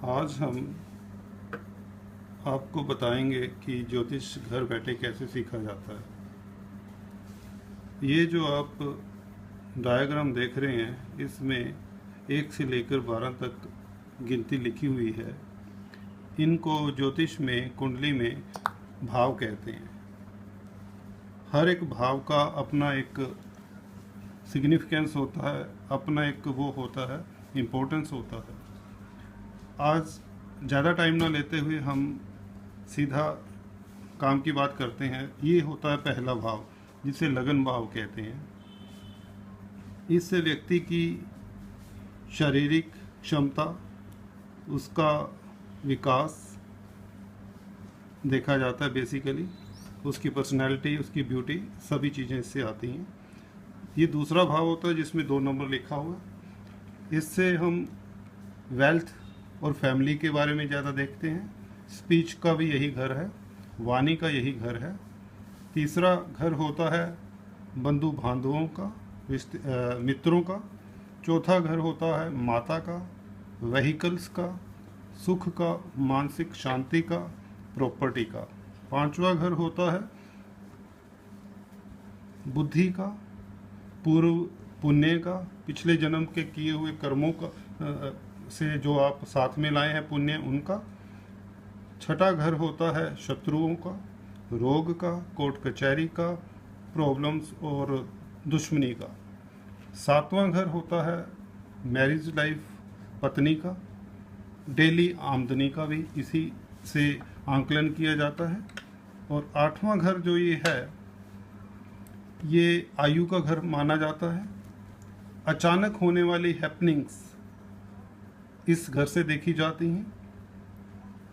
आज हम आपको बताएंगे कि ज्योतिष घर बैठे कैसे सीखा जाता है। ये जो आप डायग्राम देख रहे हैं, इसमें 1 से लेकर 12 तक गिनती लिखी हुई है। इनको ज्योतिष में, कुंडली में भाव कहते हैं। हर एक भाव का अपना एक सिग्निफिकेंस होता है, अपना एक वो होता है, इम्पोर्टेंस होता है। आज ज़्यादा टाइम ना लेते हुए हम सीधा काम की बात करते हैं। ये होता है पहला भाव, जिसे लगन भाव कहते हैं। इससे व्यक्ति की शारीरिक क्षमता, उसका विकास देखा जाता है। बेसिकली उसकी पर्सनैलिटी, उसकी ब्यूटी, सभी चीज़ें इससे आती हैं। ये दूसरा भाव होता है जिसमें 2 नंबर लिखा हुआ है। इससे हम वेल्थ और फैमिली के बारे में ज़्यादा देखते हैं। स्पीच का भी यही घर है, वाणी का यही घर है। तीसरा घर होता है बंधु बांधवों का, मित्रों का। चौथा घर होता है माता का, व्हीकल्स का, सुख का, मानसिक शांति का, प्रॉपर्टी का। पांचवा घर होता है बुद्धि का, पूर्व पुण्य का, पिछले जन्म के किए हुए कर्मों का से जो आप साथ में लाए हैं पुण्य, उनका। छठा घर होता है शत्रुओं का, रोग का, कोर्ट कचहरी का, प्रॉब्लम्स और दुश्मनी का। सातवां घर होता है मैरिज लाइफ, पत्नी का। डेली आमदनी का भी इसी से आंकलन किया जाता है। और आठवां घर जो ये है, ये आयु का घर माना जाता है। अचानक होने वाली हैपनिंग्स इस घर से देखी जाती हैं।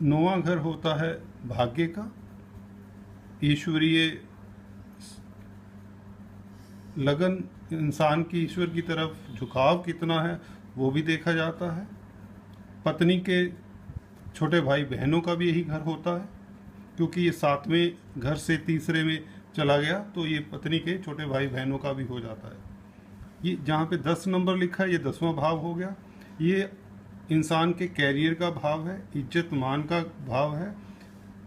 नौवां घर होता है भाग्य का। ईश्वरीय लगन, इंसान की ईश्वर की तरफ झुकाव कितना है, वो भी देखा जाता है। पत्नी के छोटे भाई बहनों का भी यही घर होता है, क्योंकि ये 7वें घर से तीसरे में चला गया, तो ये पत्नी के छोटे भाई बहनों का भी हो जाता है। ये जहाँ पे 10 नंबर लिखा है, ये 10वां भाव हो गया। ये इंसान के कैरियर का भाव है, इज्जत मान का भाव है।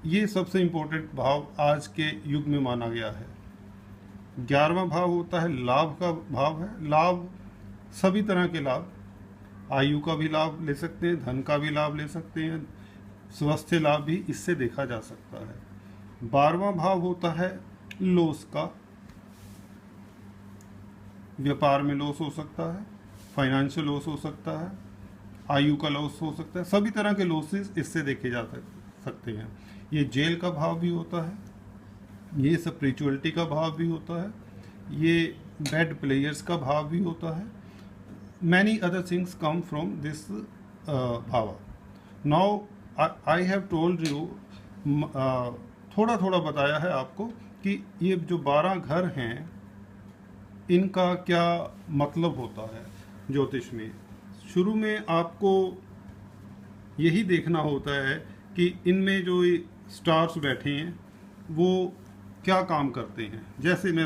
ये सबसे इम्पोर्टेंट भाव आज के युग में माना गया है। 11वां भाव होता है लाभ का भाव है। लाभ, सभी तरह के लाभ, आयु का भी लाभ ले सकते हैं, धन का भी लाभ ले सकते हैं, स्वास्थ्य लाभ भी इससे देखा जा सकता है। 12वां भाव होता है लॉस का। व्यापार में लॉस हो सकता है, फाइनेंशियल लॉस हो सकता है, आयु का लॉस हो सकता है। सभी तरह के लॉसेस इससे देखे जा सकते हैं। ये जेल का भाव भी होता है, ये स्पिरिचुअलिटी का भाव भी होता है, ये बैड प्लेयर्स का भाव भी होता है। Many other things come from this भाव। Now I have told you, थोड़ा थोड़ा बताया है आपको कि ये जो 12 घर हैं, इनका क्या मतलब होता है ज्योतिष में। शुरू में आपको यही देखना होता है कि इनमें जो स्टार्स बैठे हैं वो क्या काम करते हैं। जैसे मैं